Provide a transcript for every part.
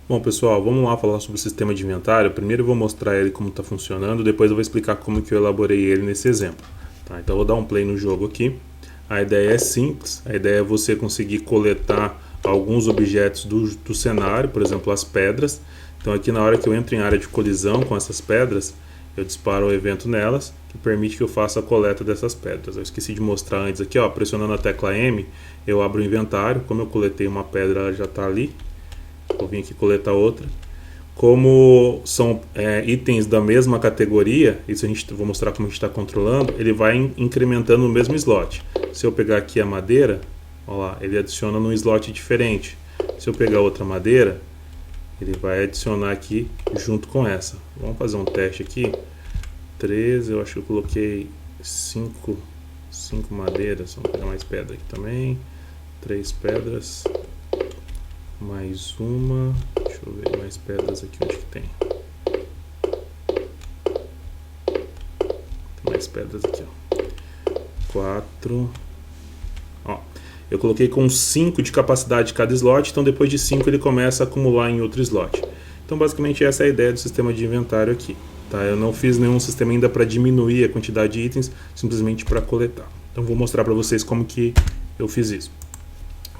Bom, pessoal, vamos lá falar sobre o sistema de inventário. Primeiro eu vou mostrar ele como está funcionando, depois eu vou explicar como que eu elaborei ele nesse exemplo. Tá, então eu vou dar um play no jogo aqui. A ideia é simples, a ideia é você conseguir coletar alguns objetos do cenário, por exemplo, as pedras. Então aqui na hora que eu entro em área de colisão com essas pedras, eu disparo o evento nelas, que permite que eu faça a coleta dessas pedras. Eu esqueci de mostrar antes aqui, ó, pressionando a tecla M, eu abro o inventário. Como eu coletei uma pedra, ela já está ali. Vou vir aqui coletar outra. Como são itens da mesma categoria, isso vou mostrar como a gente está controlando, ele vai incrementando no mesmo slot. Se eu pegar aqui a madeira, olha lá, ele adiciona num slot diferente. Se eu pegar outra madeira, ele vai adicionar aqui junto com essa. Vamos fazer um teste aqui. 13, eu acho que eu coloquei 5 madeiras. Vamos pegar mais pedra aqui também. 3 pedras. Mais uma. Deixa eu ver mais pedras aqui onde que tem. Tem mais pedras aqui, ó. 4. Ó, eu coloquei com 5 de capacidade de cada slot, então depois de 5 ele começa a acumular em outro slot. Então basicamente essa é a ideia do sistema de inventário aqui. Tá? Eu não fiz nenhum sistema ainda para diminuir a quantidade de itens, simplesmente para coletar. Então vou mostrar para vocês como que eu fiz isso.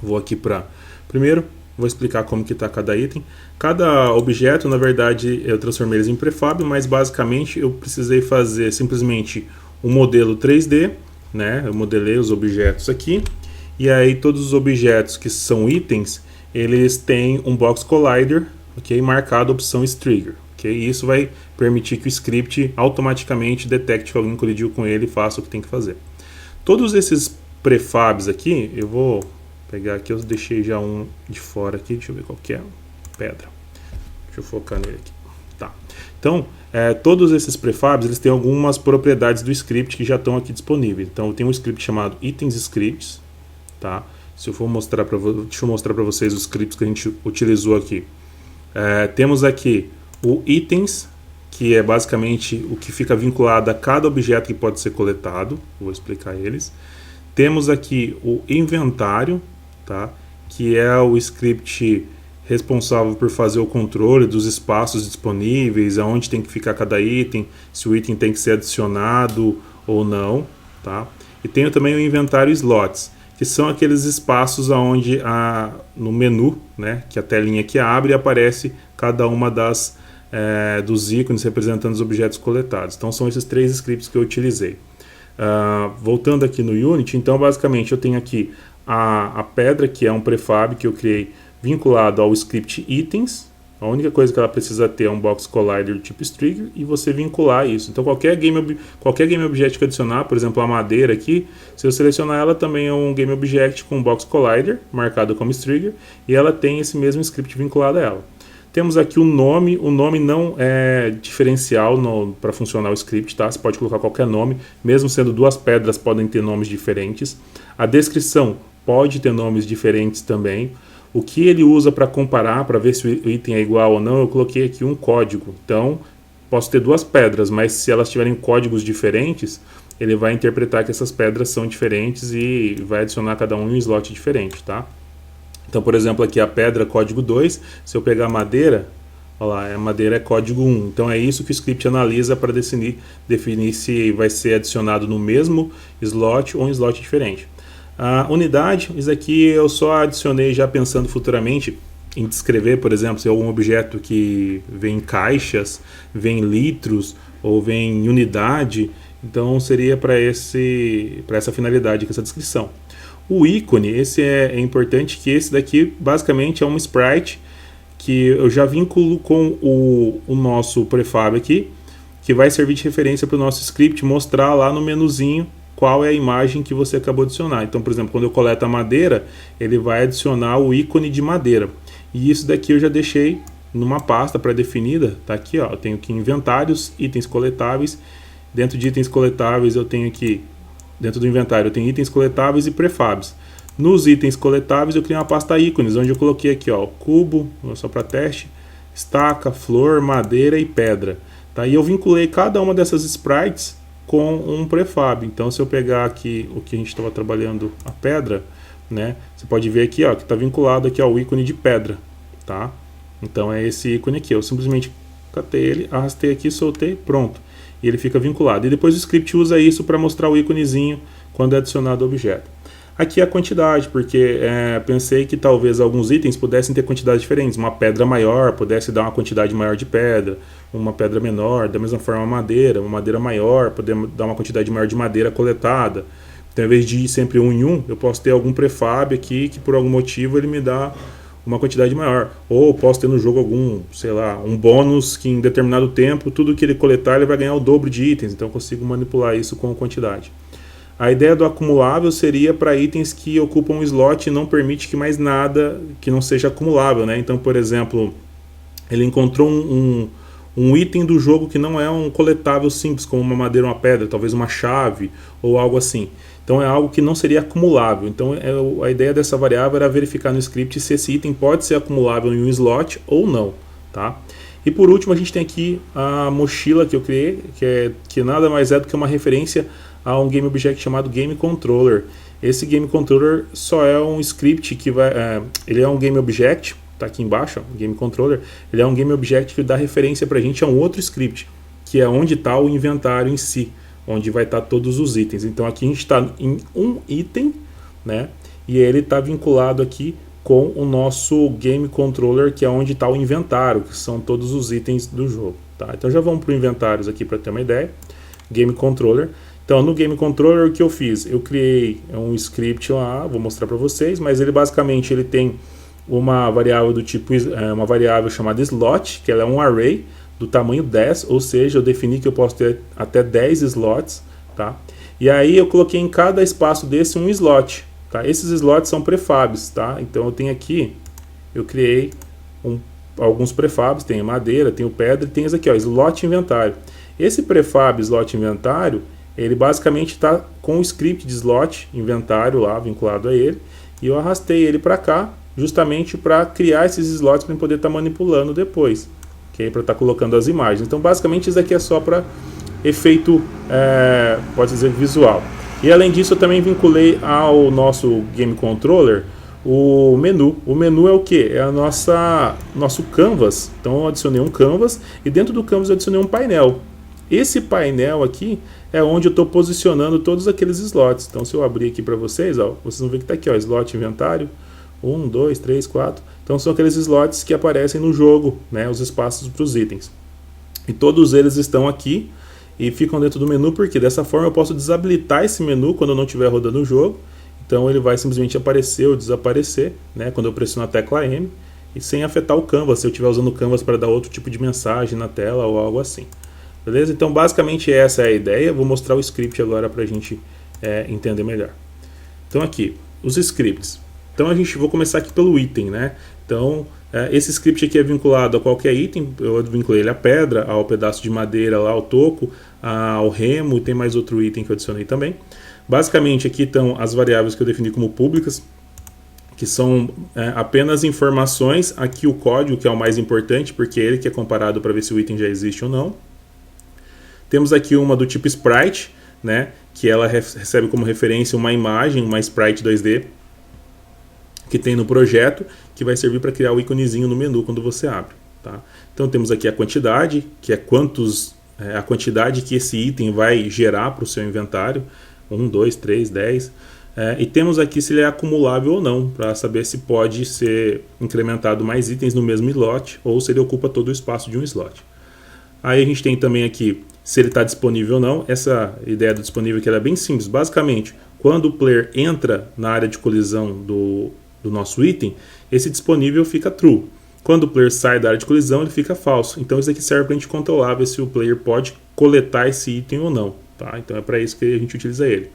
Vou aqui para... Primeiro, vou explicar como que está cada item. Cada objeto, na verdade, eu transformei eles em prefab, mas basicamente eu precisei fazer simplesmente um modelo 3D, né? Eu modelei os objetos aqui, e aí todos os objetos que são itens, eles têm um box collider, ok? Marcado a opção Trigger, ok? E isso vai permitir que o script automaticamente detecte que alguém colidiu com ele e faça o que tem que fazer. Todos esses prefabs aqui, eu vou pegar aqui, eu deixei já um de fora aqui, deixa eu ver qual que é, pedra. Deixa eu focar nele aqui. Tá. Então, todos esses prefabs, eles têm algumas propriedades do script que já estão aqui disponíveis. Então, eu tenho um script chamado Items Scripts, tá? Se eu for mostrar deixa eu mostrar para vocês os scripts que a gente utilizou aqui. Temos aqui o Itens, que é basicamente o que fica vinculado a cada objeto que pode ser coletado. Vou explicar eles. Temos aqui o Inventário, tá? Que é o script responsável por fazer o controle dos espaços disponíveis, aonde tem que ficar cada item, se o item tem que ser adicionado ou não, tá? E tenho também o inventário slots, que são aqueles espaços aonde no menu, né, que a telinha que abre, aparece cada uma dos ícones representando os objetos coletados. Então são esses 3 scripts que eu utilizei. Voltando aqui no Unity, então basicamente eu tenho aqui a pedra, que é um prefab que eu criei vinculado ao script itens. A única coisa que ela precisa ter é um box collider do tipo Trigger e você vincular isso. Então qualquer game object que adicionar, por exemplo a madeira aqui, se eu selecionar ela também é um game object com um box collider marcado como Trigger e ela tem esse mesmo script vinculado a ela. Temos aqui o nome não é diferencial para funcionar o script, tá? Você pode colocar qualquer nome, mesmo sendo 2 pedras podem ter nomes diferentes. A descrição pode ter nomes diferentes também. O que ele usa para comparar, para ver se o item é igual ou não, eu coloquei aqui um código. Então, posso ter 2 pedras, mas se elas tiverem códigos diferentes, ele vai interpretar que essas pedras são diferentes e vai adicionar cada um em um slot diferente, tá? Então, por exemplo, aqui a pedra código 2, se eu pegar a madeira, olha lá, a madeira é código 1. Então é isso que o script analisa para definir se vai ser adicionado no mesmo slot ou em slot diferente. A unidade, isso aqui eu só adicionei já pensando futuramente em descrever, por exemplo, se é algum objeto que vem em caixas, vem em litros ou vem em unidade, então seria para essa finalidade com essa descrição. O ícone, esse é importante, que esse daqui basicamente é um sprite que eu já vinculo com o nosso prefab aqui, que vai servir de referência para o nosso script mostrar lá no menuzinho qual é a imagem que você acabou de adicionar. Então, por exemplo, quando eu coleto a madeira, ele vai adicionar o ícone de madeira. E isso daqui eu já deixei numa pasta pré-definida, tá aqui, ó, eu tenho aqui inventários, itens coletáveis. Dentro de itens coletáveis eu tenho aqui, dentro do inventário eu tenho itens coletáveis e prefabs. Nos itens coletáveis eu criei uma pasta ícones, onde eu coloquei aqui, ó, cubo, só para teste, estaca, flor, madeira e pedra. Tá? E eu vinculei cada uma dessas sprites com um prefab. Então se eu pegar aqui o que a gente estava trabalhando, a pedra, né, você pode ver aqui, ó, que está vinculado aqui ao ícone de pedra, tá? Então é esse ícone aqui. Eu simplesmente catei ele, arrastei aqui, soltei, pronto. E ele fica vinculado. E depois o script usa isso para mostrar o íconezinho quando é adicionado ao objeto. Aqui é a quantidade, porque pensei que talvez alguns itens pudessem ter quantidades diferentes. Uma pedra maior pudesse dar uma quantidade maior de pedra, uma pedra menor, da mesma forma uma madeira maior, poder dar uma quantidade maior de madeira coletada. Então, ao invés de ir sempre um em um, eu posso ter algum prefab aqui que por algum motivo ele me dá uma quantidade maior. Ou posso ter no jogo algum, sei lá, um bônus que em determinado tempo, tudo que ele coletar ele vai ganhar o dobro de itens. Então eu consigo manipular isso com quantidade. A ideia do acumulável seria para itens que ocupam um slot e não permite que mais nada que não seja acumulável, né? Então, por exemplo, ele encontrou um item do jogo que não é um coletável simples, como uma madeira ou uma pedra, talvez uma chave ou algo assim. Então é algo que não seria acumulável. Então a ideia dessa variável era verificar no script se esse item pode ser acumulável em um slot ou não, tá? E por último a gente tem aqui a mochila que eu criei, que nada mais é do que uma referência a um Game Object chamado Game Controller. Esse Game Controller só é um script que vai... ele é um Game Object, tá aqui embaixo, ó, Game Controller. Ele é um Game Object que dá referência pra gente a um outro script, que é onde está o inventário em si, onde vai estar todos os itens. Então aqui a gente está em um item, né? E ele está vinculado aqui com o nosso Game Controller, que é onde está o inventário, que são todos os itens do jogo, tá? Então já vamos para o inventários aqui para ter uma ideia. Game Controller. Então, no Game Controller, o que eu fiz? Eu criei um script lá, vou mostrar para vocês, mas ele basicamente ele tem uma variável do tipo, uma variável chamada slot, que ela é um array do tamanho 10, ou seja, eu defini que eu posso ter até 10 slots, tá? E aí eu coloquei em cada espaço desse um slot, tá? Esses slots são prefabs, tá? Então eu tenho aqui, eu criei alguns prefabs, tem madeira, tem pedra e tem esse aqui, ó, slot inventário. Esse prefab slot inventário, ele basicamente está com o script de slot inventário lá vinculado a ele, e eu arrastei ele para cá justamente para criar esses slots para poder estar manipulando depois, okay? Para estar colocando as imagens. Então basicamente isso aqui é só para efeito, pode dizer, visual. E além disso eu também vinculei ao nosso Game Controller o menu. O menu é o que? É a nosso canvas. Então eu adicionei um canvas e dentro do canvas eu adicionei um painel. Esse painel aqui é onde eu estou posicionando todos aqueles slots. Então se eu abrir aqui para vocês, ó, vocês vão ver que está aqui, ó, slot inventário, 1, 2, 3, 4. Então são aqueles slots que aparecem no jogo, né, os espaços para os itens. E todos eles estão aqui e ficam dentro do menu, porque dessa forma eu posso desabilitar esse menu quando eu não estiver rodando o jogo. Então ele vai simplesmente aparecer ou desaparecer, né, quando eu pressiono a tecla M, e sem afetar o canvas, se eu estiver usando o canvas para dar outro tipo de mensagem na tela ou algo assim. Beleza? Então basicamente essa é a ideia. Vou mostrar o script agora para a gente entender melhor. Então aqui, os scripts. Então vou começar aqui pelo item, né? Então esse script aqui é vinculado a qualquer item. Eu vinculei ele à pedra, ao pedaço de madeira lá, ao toco, ao remo, e tem mais outro item que eu adicionei também. Basicamente aqui estão as variáveis que eu defini como públicas, que são apenas informações. Aqui o código, que é o mais importante, porque é ele que é comparado para ver se o item já existe ou não. Temos aqui uma do tipo sprite, né, que ela recebe como referência uma imagem, uma sprite 2D, que tem no projeto, que vai servir para criar o íconezinho no menu quando você abre. Tá? Então temos aqui a quantidade, que é a quantidade que esse item vai gerar para o seu inventário, 1, 2, 3, 10. E temos aqui se ele é acumulável ou não, para saber se pode ser incrementado mais itens no mesmo slot, ou se ele ocupa todo o espaço de um slot. Aí a gente tem também aqui se ele está disponível ou não. Essa ideia do disponível que ela é bem simples. Basicamente, quando o player entra na área de colisão do nosso item, esse disponível fica true. Quando o player sai da área de colisão, ele fica falso. Então isso aqui serve para a gente controlar, ver se o player pode coletar esse item ou não. Tá? Então é para isso que a gente utiliza ele.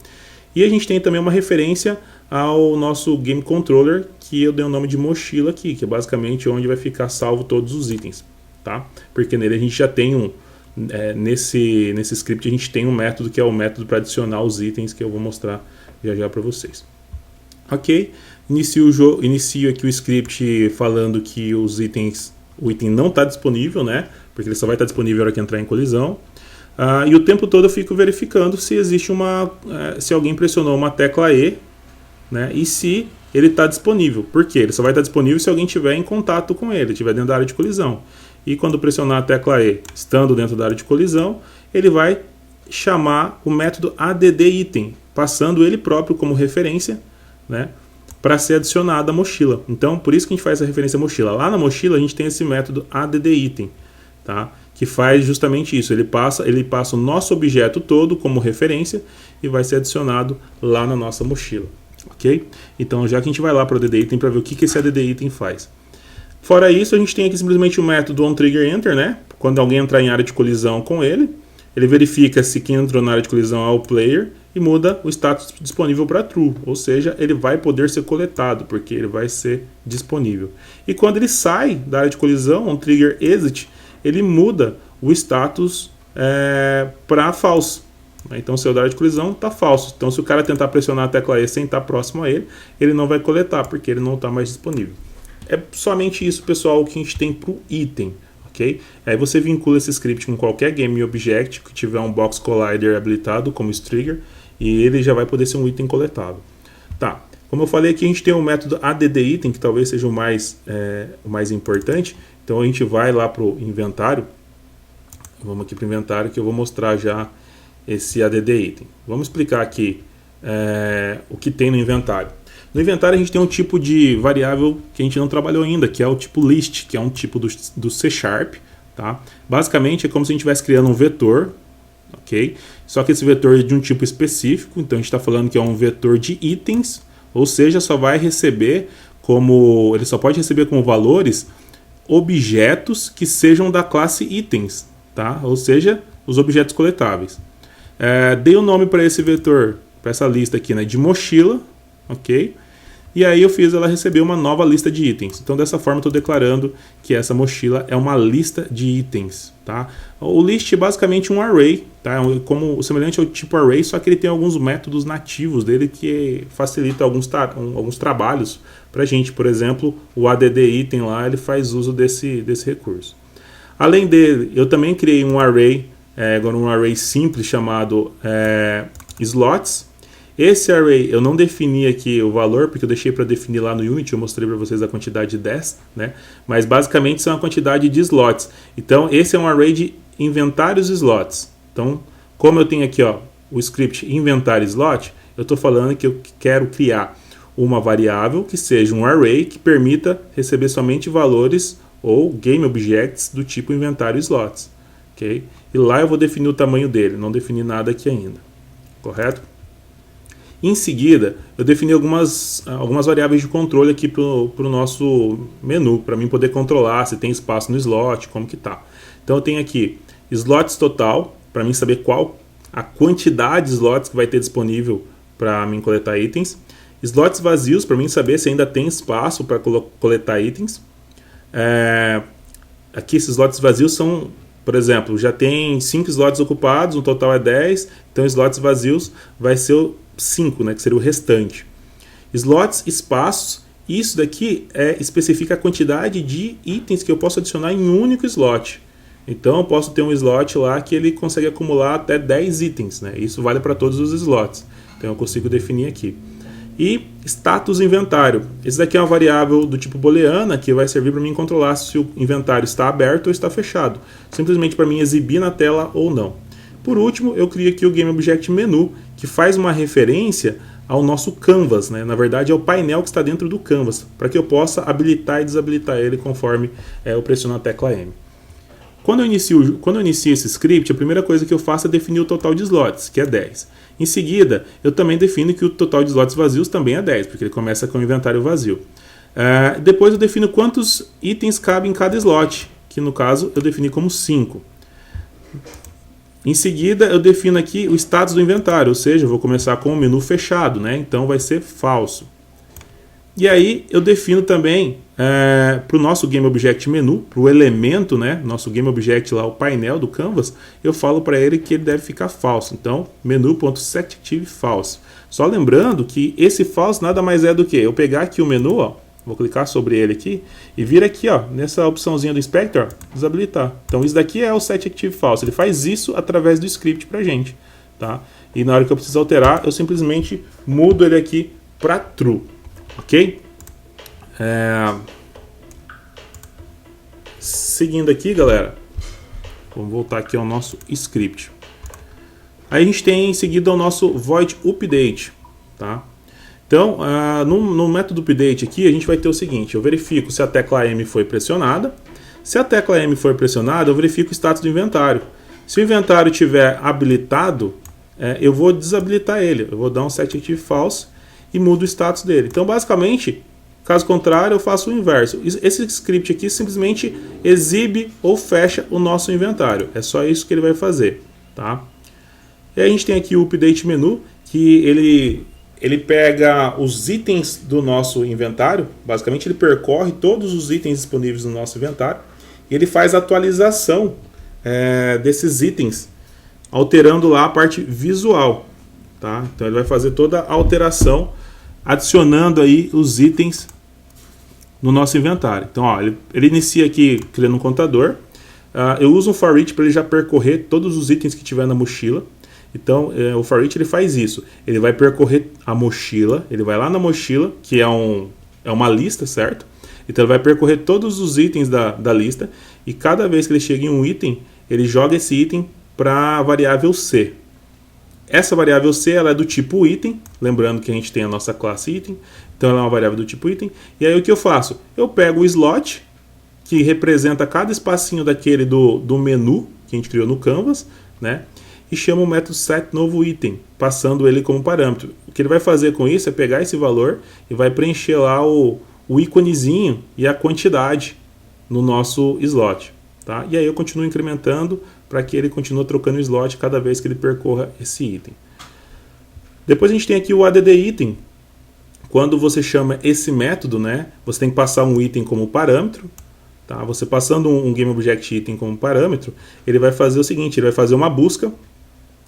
E a gente tem também uma referência ao nosso Game Controller, que eu dei o nome de mochila aqui, que é basicamente onde vai ficar salvo todos os itens. Tá? Porque nele a gente já tem nesse script a gente tem um método que é o método para adicionar os itens, que eu vou mostrar já para vocês. Ok, inicio aqui o script falando que o item não está disponível, né? Porque ele só vai estar disponível na hora que entrar em colisão. E o tempo todo eu fico verificando se existe se alguém pressionou uma tecla E, né? E se ele está disponível. Por quê? Ele só vai estar disponível se alguém estiver em contato com ele, estiver dentro da área de colisão. E quando pressionar a tecla E, estando dentro da área de colisão, ele vai chamar o método add_item, passando ele próprio como referência, né, para ser adicionado à mochila. Então, por isso que a gente faz essa referência à mochila. Lá na mochila a gente tem esse método add_item, tá? Que faz justamente isso. Ele passa o nosso objeto todo como referência e vai ser adicionado lá na nossa mochila, ok? Então, já que a gente vai lá para o add_item para ver o que esse add_item faz. Fora isso, a gente tem aqui simplesmente o método onTriggerEnter, né? Quando alguém entrar em área de colisão com ele verifica se quem entrou na área de colisão é o player e muda o status disponível para true, ou seja, ele vai poder ser coletado, porque ele vai ser disponível. E quando ele sai da área de colisão, onTriggerExit, ele muda o status para false. Então, se é da área de colisão, está falso. Então, se o cara tentar pressionar a tecla E sem estar próximo a ele, ele não vai coletar, porque ele não está mais disponível. É somente isso, pessoal, o que a gente tem para o item. Okay? Aí você vincula esse script com qualquer Game Object que tiver um Box Collider habilitado como trigger e ele já vai poder ser um item coletável. Tá. Como eu falei aqui, a gente tem o método add_item, que talvez seja o mais importante. Então a gente vai lá para o inventário. Vamos aqui para o inventário que eu vou mostrar já esse add_item. Vamos explicar aqui o que tem no inventário. No inventário a gente tem um tipo de variável que a gente não trabalhou ainda, que é o tipo list, que é um tipo do C#. Tá? Basicamente é como se a gente estivesse criando um vetor, ok? Só que esse vetor é de um tipo específico, então a gente está falando que é um vetor de itens, ou seja, ele só pode receber como valores objetos que sejam da classe itens, tá? Ou seja, os objetos coletáveis. Dei o nome para esse vetor, para essa lista aqui, né, de mochila, ok? E aí eu fiz ela receber uma nova lista de itens. Então dessa forma eu estou declarando que essa mochila é uma lista de itens, tá? O list é basicamente um array, tá? Como semelhante ao tipo array, só que ele tem alguns métodos nativos dele que facilita alguns trabalhos para a gente. Por exemplo, o add_item lá, ele faz uso desse recurso. Além dele, eu também criei um array, agora um array simples chamado slots. Esse array eu não defini aqui o valor, porque eu deixei para definir lá no Unity, eu mostrei para vocês a quantidade de 10, né? Mas basicamente são a quantidade de slots. Então esse é um array de inventários slots. Então, como eu tenho aqui o script inventário slot, eu estou falando que eu quero criar uma variável que seja um array que permita receber somente valores ou game objects do tipo inventário slots. Okay? E lá eu vou definir o tamanho dele, não defini nada aqui ainda. Correto? Em seguida, eu defini algumas variáveis de controle aqui para o nosso menu, para mim poder controlar se tem espaço no slot, como que tá. Então eu tenho aqui slots total, para mim saber qual a quantidade de slots que vai ter disponível para mim coletar itens. Slots vazios, para mim saber se ainda tem espaço para coletar itens. Aqui esses slots vazios são, por exemplo, já tem 5 slots ocupados, o total é 10, então slots vazios vai ser 5, né, que seria o restante. Slots, espaços, isso daqui especifica a quantidade de itens que eu posso adicionar em um único slot. Então eu posso ter um slot lá que ele consegue acumular até 10 itens, né? Isso vale para todos os slots. Então eu consigo definir aqui. E status inventário. Esse daqui é uma variável do tipo booleana que vai servir para mim controlar se o inventário está aberto ou está fechado. Simplesmente para mim exibir na tela ou não. Por último, eu crio aqui o GameObjectMenu, que faz uma referência ao nosso Canvas, né? Na verdade é o painel que está dentro do Canvas, para que eu possa habilitar e desabilitar ele conforme eu pressiono a tecla M. Quando eu inicio esse script, a primeira coisa que eu faço é definir o total de slots, que é 10. Em seguida, eu também defino que o total de slots vazios também é 10, porque ele começa com o inventário vazio. Depois eu defino quantos itens cabem em cada slot, que no caso eu defini como 5. Em seguida, eu defino aqui o status do inventário, ou seja, eu vou começar com o menu fechado, né? Então vai ser falso. E aí eu defino também para o nosso GameObjectMenu, para o elemento, né? Nosso GameObject lá, o painel do Canvas, eu falo para ele que ele deve ficar falso. Então, menu.setActiveFalse. Só lembrando que esse false nada mais é do que eu pegar aqui o menu, ó, vou clicar sobre ele aqui e vir aqui, ó, nessa opçãozinha do Inspector, desabilitar. Então isso daqui é o setActiveFalse. Ele faz isso através do script pra gente, tá? E na hora que eu preciso alterar, eu simplesmente mudo ele aqui para true. ok? Seguindo aqui, galera, vamos voltar aqui ao nosso script. Aí a gente tem em seguida o nosso void update, tá? Então, no método update aqui, a gente vai ter o seguinte: eu verifico se a tecla M foi pressionada. Se a tecla M for pressionada, eu verifico o status do inventário. Se o inventário estiver habilitado, eu vou desabilitar ele. Eu vou dar um set active false e mudo o status dele. Então, basicamente, caso contrário, eu faço o inverso. Esse script aqui simplesmente exibe ou fecha o nosso inventário. É só isso que ele vai fazer, tá? E aí a gente tem aqui o update menu, que ele pega os itens do nosso inventário. Basicamente, ele percorre todos os itens disponíveis no nosso inventário e ele faz a atualização desses itens, alterando lá a parte visual, tá? Então ele vai fazer toda a alteração, adicionando aí os itens no nosso inventário. Então, ó, ele inicia aqui criando um contador. Eu uso um for each para ele já percorrer todos os itens que tiver na mochila. Então, o for each ele faz isso. Ele vai percorrer a mochila, ele vai lá na mochila, que é uma lista, certo? Então, ele vai percorrer todos os itens da lista e cada vez que ele chega em um item, ele joga esse item para a variável C. Essa variável C ela é do tipo item, lembrando que a gente tem a nossa classe item, então ela é uma variável do tipo item. E aí o que eu faço? Eu pego o slot, que representa cada espacinho daquele do menu que a gente criou no Canvas, né? E chamo o método setNovoItem, passando ele como parâmetro. O que ele vai fazer com isso é pegar esse valor e vai preencher lá o íconezinho e a quantidade no nosso slot, tá? E aí eu continuo incrementando para que ele continue trocando o slot cada vez que ele percorra esse item. Depois a gente tem aqui o addItem. Quando você chama esse método, né, você tem que passar um item como parâmetro. Tá? Você passando um GameObjectItem como parâmetro, ele vai fazer o seguinte: ele vai fazer uma busca.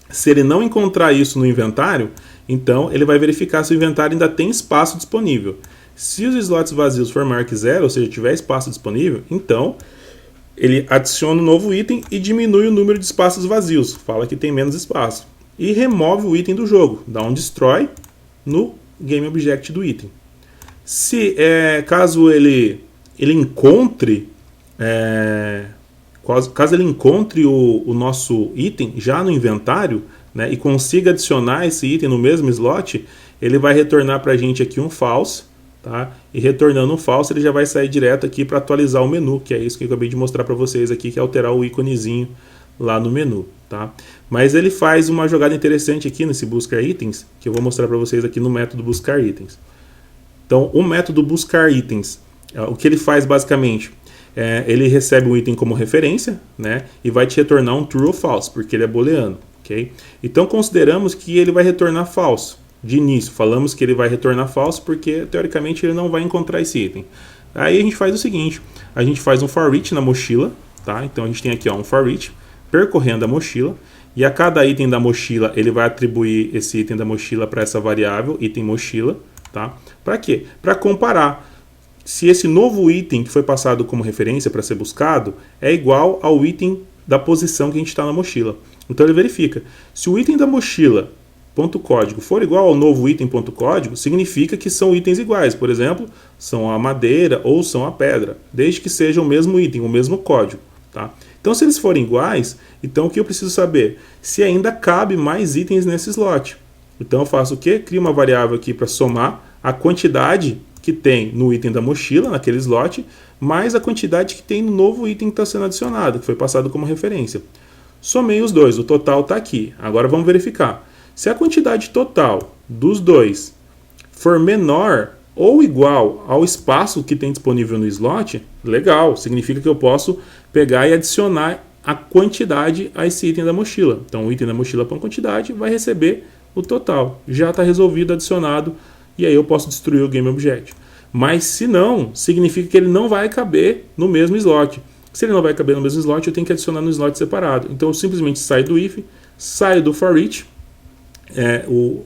Se ele não encontrar isso no inventário, então ele vai verificar se o inventário ainda tem espaço disponível. Se os slots vazios for maior que 0, ou seja, tiver espaço disponível, então ele adiciona um novo item e diminui o número de espaços vazios. Fala que tem menos espaço. E remove o item do jogo. Dá um destroy no GameObject do item. Se caso ele encontre caso ele encontre o nosso item já no inventário, né, e consiga adicionar esse item no mesmo slot, ele vai retornar para a gente aqui um false, tá? E retornando um false, ele já vai sair direto aqui para atualizar o menu, que é isso que eu acabei de mostrar para vocês aqui, que é alterar o íconezinho lá no menu, tá? Mas ele faz uma jogada interessante aqui nesse buscar itens, que eu vou mostrar para vocês aqui no método buscar itens. Então, o método buscar itens, o que ele faz basicamente, ele recebe um item como referência, né, e vai te retornar um true ou false, porque ele é booleano, ok? Então, consideramos que ele vai retornar false. De início, falamos que ele vai retornar false porque, teoricamente, ele não vai encontrar esse item. Aí a gente faz o seguinte, a gente faz um for each na mochila, tá? Então, a gente tem aqui um for each, percorrendo a mochila, e a cada item da mochila, ele vai atribuir esse item da mochila para essa variável, item mochila, tá? Para quê? Para comparar se esse novo item que foi passado como referência para ser buscado é igual ao item da posição que a gente está na mochila. Então ele verifica. Se o item da mochila .código for igual ao novo item .código, significa que são itens iguais. Por exemplo, são a madeira ou são a pedra, desde que seja o mesmo item, o mesmo código. Tá? Então se eles forem iguais, então o que eu preciso saber? Se ainda cabe mais itens nesse slot. Então eu faço o quê? Crio uma variável aqui para somar a quantidade que tem no item da mochila, naquele slot, mais a quantidade que tem no novo item que está sendo adicionado, que foi passado como referência. Somei os dois, o total está aqui. Agora vamos verificar. Se a quantidade total dos dois for menor ou igual ao espaço que tem disponível no slot, legal, significa que eu posso pegar e adicionar a quantidade a esse item da mochila. Então o item da mochila para quantidade vai receber o total. Já está resolvido, adicionado, e aí eu posso destruir o GameObject. Mas se não, significa que ele não vai caber no mesmo slot. Se ele não vai caber no mesmo slot, eu tenho que adicionar no slot separado. Então eu simplesmente saio do if, saio do for each,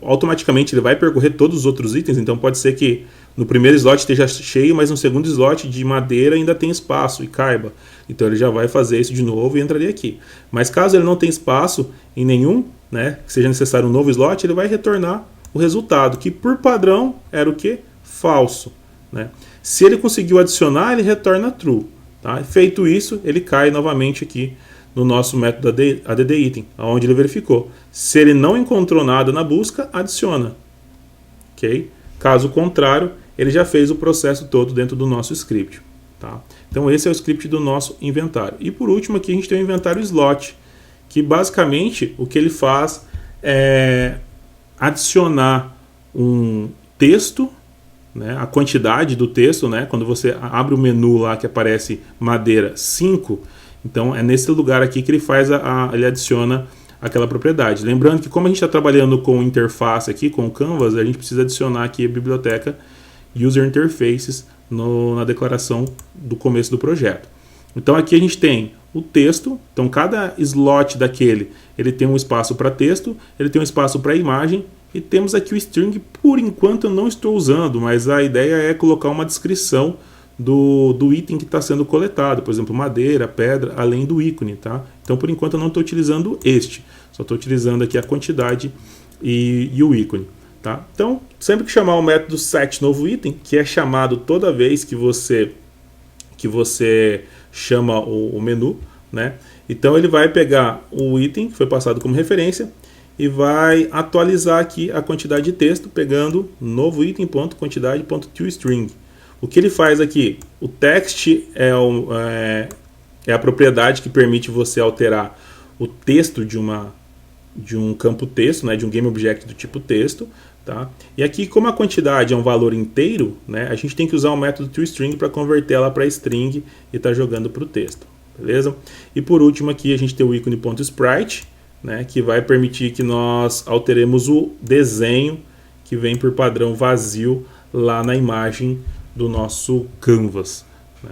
automaticamente ele vai percorrer todos os outros itens. Então pode ser que no primeiro slot esteja cheio, mas no segundo slot de madeira ainda tem espaço e caiba. Então ele já vai fazer isso de novo e entraria aqui. Mas caso ele não tenha espaço em nenhum, né, que seja necessário um novo slot, ele vai retornar o resultado, que por padrão era o que? falso, né? Se ele conseguiu adicionar, ele retorna true, tá? Feito isso, ele cai novamente aqui no nosso método addItem, onde ele verificou. Se ele não encontrou nada na busca, adiciona, ok? Caso contrário, ele já fez o processo todo dentro do nosso script, tá? Então esse é o script do nosso inventário. E por último aqui a gente tem o inventário slot, que basicamente o que ele faz é adicionar um texto, né, a quantidade do texto, né, quando você abre o menu lá que aparece madeira 5, então é nesse lugar aqui que ele faz ele adiciona aquela propriedade. Lembrando que como a gente está trabalhando com interface aqui, com o Canvas, a gente precisa adicionar aqui a biblioteca User Interfaces na declaração do começo do projeto. Então aqui a gente tem o texto, então cada slot daquele, ele tem um espaço para texto, ele tem um espaço para imagem, e temos aqui o string, por enquanto eu não estou usando, mas a ideia é colocar uma descrição do item que está sendo coletado, por exemplo, madeira, pedra, além do ícone, tá? Então por enquanto eu não estou utilizando este, só estou utilizando aqui a quantidade e o ícone, tá? Então sempre que chamar o método setNovoItem, que é chamado toda vez que você chama o menu, né? Então ele vai pegar o item que foi passado como referência e vai atualizar aqui a quantidade de texto pegando novo item.quantidade.toString. O que ele faz aqui? O text é a propriedade que permite você alterar o texto de um campo texto, né, de um GameObject do tipo texto, tá? E aqui, como a quantidade é um valor inteiro, né, a gente tem que usar o método toString para converter ela para string e estar jogando para o texto, beleza? E por último aqui a gente tem o ícone.sprite, né, que vai permitir que nós alteremos o desenho que vem por padrão vazio lá na imagem do nosso canvas, né?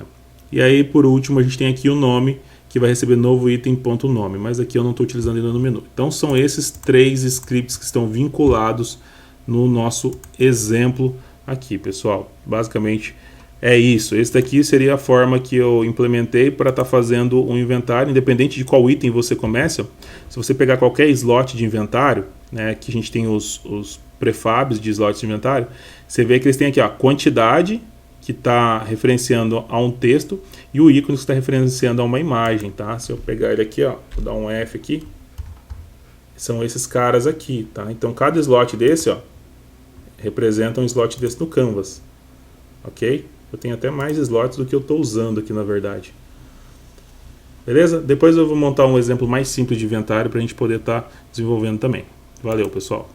E aí por último a gente tem aqui o nome, que vai receber novo item.nome, mas aqui eu não estou utilizando ainda no menu. Então são esses 3 scripts que estão vinculados no nosso exemplo aqui, pessoal. Basicamente é isso. Esse daqui seria a forma que eu implementei para estar fazendo um inventário, independente de qual item você começa. Se você pegar qualquer slot de inventário, né, que a gente tem os prefabs de slots de inventário, você vê que eles têm aqui a quantidade, que está referenciando a um texto, e o ícone que está referenciando a uma imagem, tá? Se eu pegar ele aqui, ó, vou dar um F aqui, são esses caras aqui, tá? Então cada slot desse, ó, representa um slot desse no Canvas, ok? Eu tenho até mais slots do que eu estou usando aqui, na verdade. Beleza? Depois eu vou montar um exemplo mais simples de inventário para a gente poder estar desenvolvendo também. Valeu, pessoal!